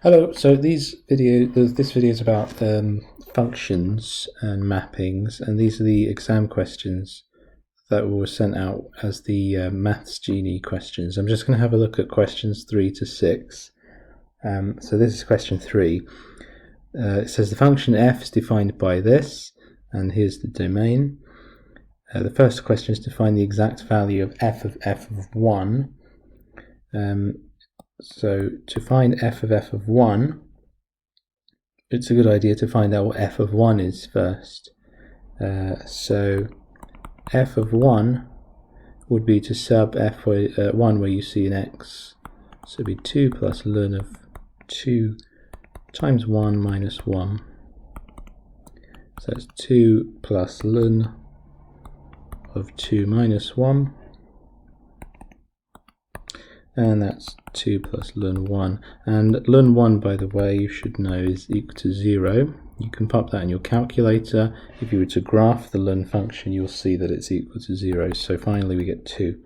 Hello. So this video is about functions and mappings, and these are the exam questions that were sent out as the Maths Genie questions. I'm just going to have a look at questions 3 to 6. So this is question 3. It says the function f is defined by this, and here's the domain. The first question is to find the exact value of f of 1. So to find f of 1, it's a good idea to find out what f of 1 is first. So f of 1 would be to sub f 1 where you see an x. So it'd be 2 plus ln of 2 times 1 minus 1. So that's 2 plus ln of 2 minus 1. And that's 2 plus ln 1. And ln 1, by the way, you should know is equal to 0. You can pop that in your calculator. If you were to graph the ln function, you'll see that it's equal to 0. So finally we get 2.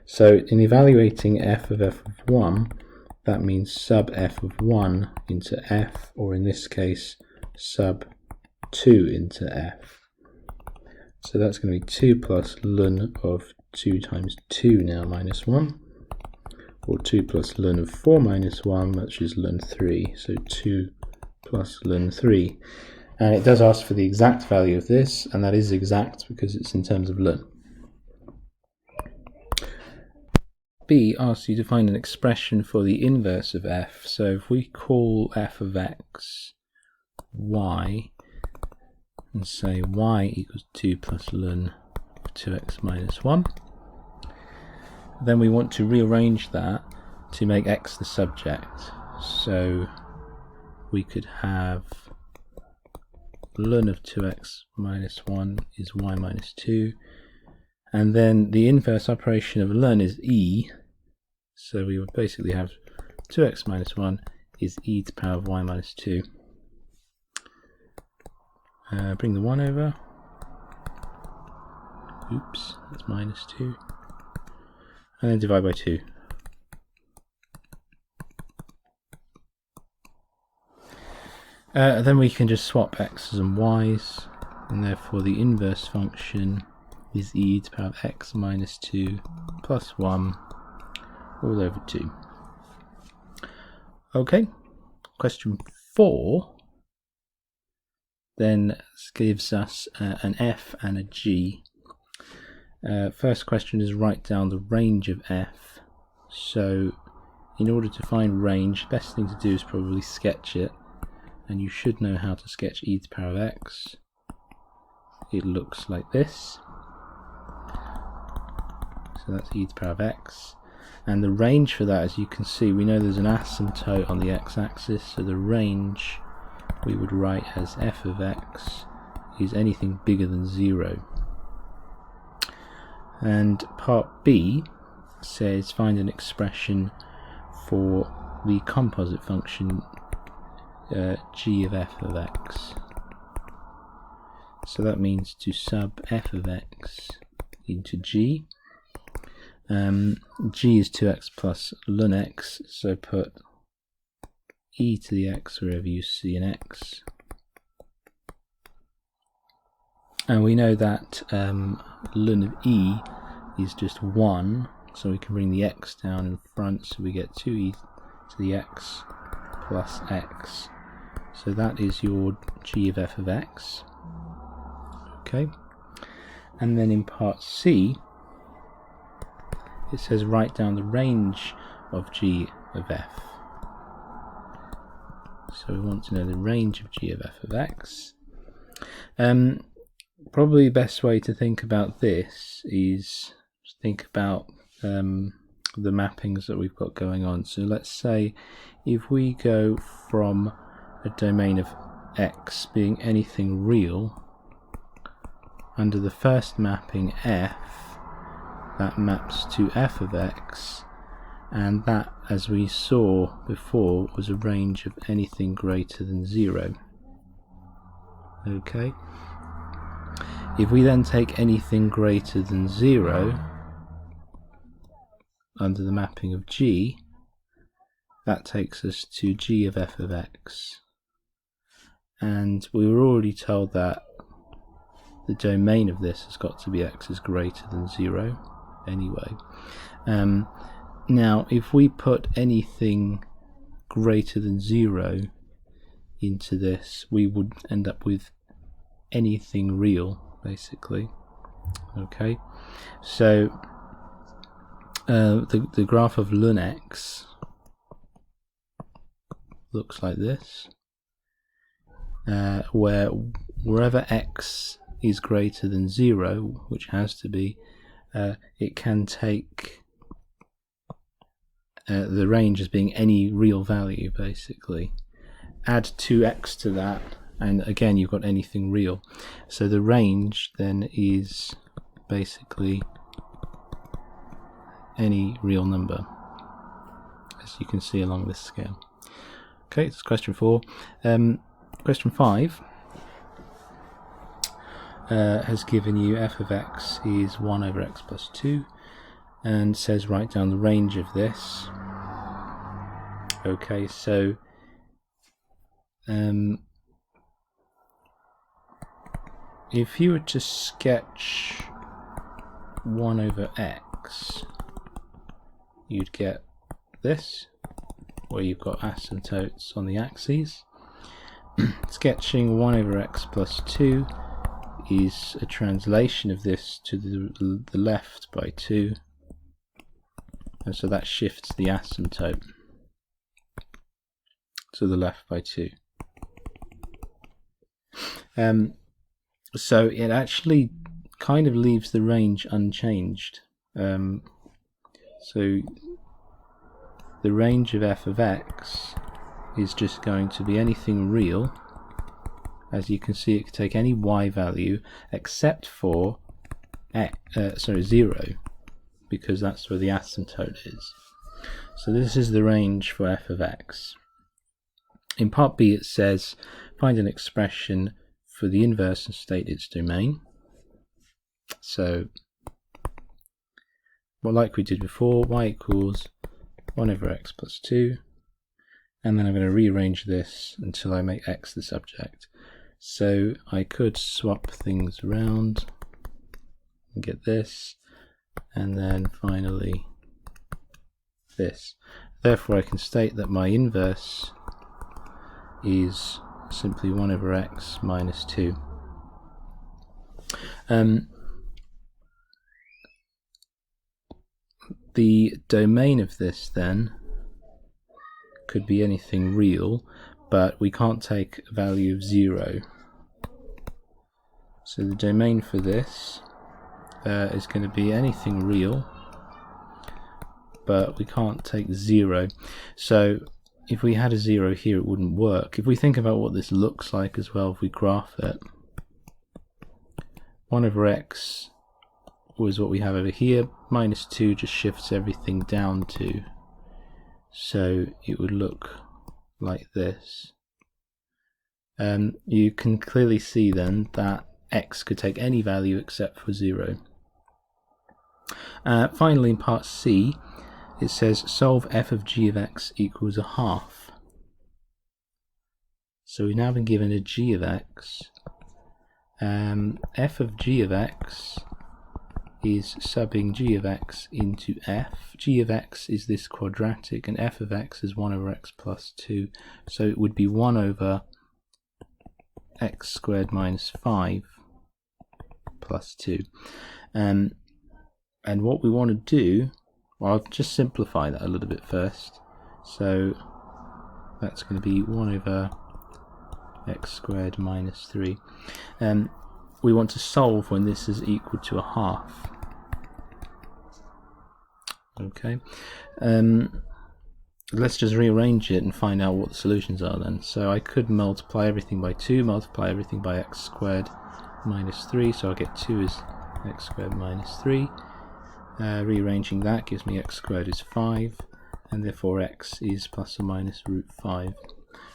So in evaluating f of 1, that means sub f of 1 into f, or in this case, sub 2 into f. So that's going to be 2 plus ln of 2 times 2 now minus 1. Or 2 plus ln of 4 minus 1, which is ln 3, so 2 plus ln 3. And it does ask for the exact value of this, and that is exact because it's in terms of ln. B asks you to find an expression for the inverse of f. So if we call f of x y, and say y equals 2 plus ln of 2x minus 1, then we want to rearrange that to make x the subject. So we could have ln of 2x minus 1 is y minus 2, and then the inverse operation of ln is e, so we would basically have 2x minus 1 is e to the power of y minus 2. Bring the 1 over. Oops, that's minus 2. And then divide by 2. Then we can just swap x's and y's, and therefore the inverse function is e to the power of x minus 2 plus 1 all over 2. Okay, question 4 then gives us an f and a g. First question is write down the range of f. So in order to find range, the best thing to do is probably sketch it, and you should know how to sketch e to the power of x. It looks like this. So that's e to the power of x, and the range for that, as you can see, we know there's an asymptote on the x-axis, so the range we would write as f of x is anything bigger than 0. And part B says find an expression for the composite function g of f of x. So that means to sub f of x into g. G is 2x plus ln x, so put e to the x wherever you see an x. And we know that ln of e is just 1, so we can bring the x down in front, so we get 2e to the x plus x. So that is your g of f of x. Okay. And then in part C, it says write down the range of g of f. So we want to know the range of g of f of x. Probably the best way to think about this is think about the mappings that we've got going on. So let's say if we go from a domain of x being anything real, under the first mapping f, that maps to f of x, and that, as we saw before, was a range of anything greater than 0. Okay. If we then take anything greater than 0 under the mapping of g, that takes us to g of f of x. And we were already told that the domain of this has got to be x is greater than 0 anyway. Now, if we put anything greater than 0 into this, we would end up with anything real, basically. Okay, so the graph of ln x looks like this, where wherever x is greater than 0, which has to be, it can take the range as being any real value, basically. Add 2x to that, and again you've got anything real. So the range then is basically any real number, as you can see along this scale. Okay, that's question 4. Question 5 has given you f of x is 1 over x plus 2, and says write down the range of this. Okay, so if you were to sketch 1 over x, you'd get this, where you've got asymptotes on the axes. Sketching 1 over x plus 2 is a translation of this to the left by 2, and so that shifts the asymptote to the left by 2. So it actually kind of leaves the range unchanged. So the range of f of x is just going to be anything real. As you can see, it could take any y value except for 0, because that's where the asymptote is. So this is the range for f of x. In part B it says find an expression for the inverse and state its domain. So, well, like we did before, y equals 1 over x plus 2, and then I'm going to rearrange this until I make x the subject. So I could swap things around and get this, and then finally this. Therefore I can state that my inverse is simply 1 over x minus 2. The domain of this then could be anything real, but we can't take a value of 0. So the domain for this is going to be anything real, but we can't take 0. So if we had a 0 here, it wouldn't work. If we think about what this looks like as well, if we graph it, 1 over x was what we have over here, minus 2 just shifts everything down to, so it would look like this. You can clearly see then that x could take any value except for 0. Finally, in part C, it says solve f of g of x equals a half. So we've now been given a g of x. F of g of x is subbing g of x into f. G of x is this quadratic, and f of x is 1 over x plus 2. So it would be 1 over x squared minus 5 plus 2. And what we want to do, well, I'll just simplify that a little bit first. So that's going to be 1 over x squared minus 3. We want to solve when this is equal to a half. Okay, let's just rearrange it and find out what the solutions are then. So I could multiply everything by 2, multiply everything by x squared minus 3, so I'll get 2 is x squared minus 3. Rearranging that gives me x squared is 5, and therefore x is plus or minus root 5.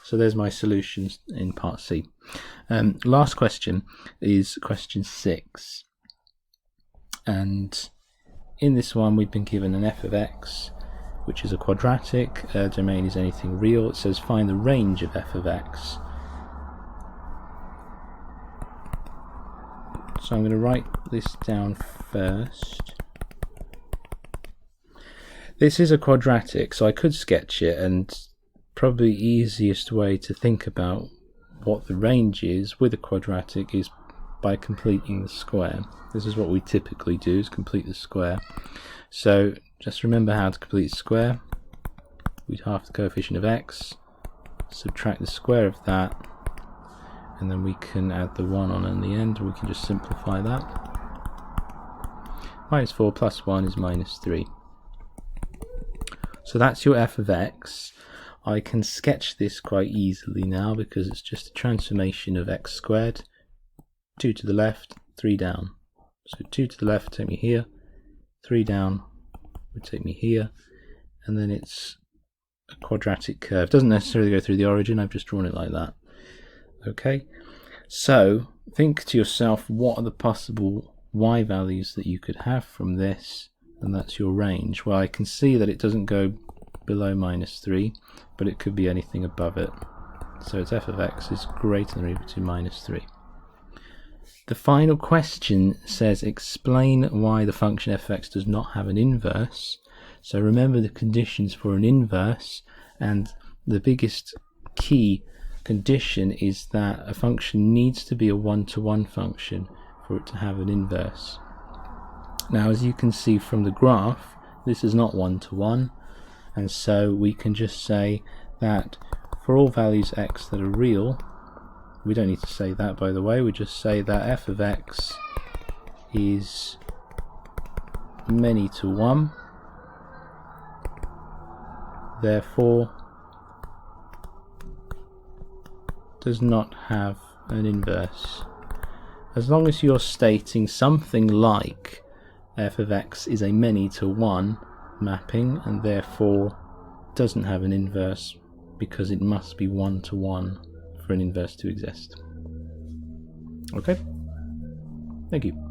So there's my solutions in part C. Last question is question 6, and in this one we've been given an f of x which is a quadratic. Domain is anything real. It says find the range of f of x. So I'm going to write this down first. This is a quadratic, so I could sketch it, and probably the easiest way to think about what the range is with a quadratic is by completing the square. This is what we typically do, is complete the square. So just remember how to complete the square. We'd halve the coefficient of x, subtract the square of that, and then we can add the 1 on in the end, and we can just simplify that. Minus 4 plus 1 is minus 3. So that's your f of x. I can sketch this quite easily now because it's just a transformation of x squared. 2 to the left, 3 down. So 2 to the left take me here, 3 down would take me here, and then it's a quadratic curve. Doesn't necessarily go through the origin, I've just drawn it like that. Okay, so think to yourself, what are the possible y values that you could have from this, and that's your range. Well, I can see that it doesn't go below minus 3, but it could be anything above it. So its f of x is greater than or equal to minus 3. The final question says explain why the function f of x does not have an inverse. So remember the conditions for an inverse, and the biggest key condition is that a function needs to be a one-to-one function for it to have an inverse. Now, as you can see from the graph, this is not one-to-one, and so we can just say that for all values x that are real, we don't need to say that, by the way, we just say that f of x is many to 1, therefore does not have an inverse. As long as you're stating something like f of x is a many to 1 mapping and therefore doesn't have an inverse because it must be one-to-one for an inverse to exist. Okay? Thank you.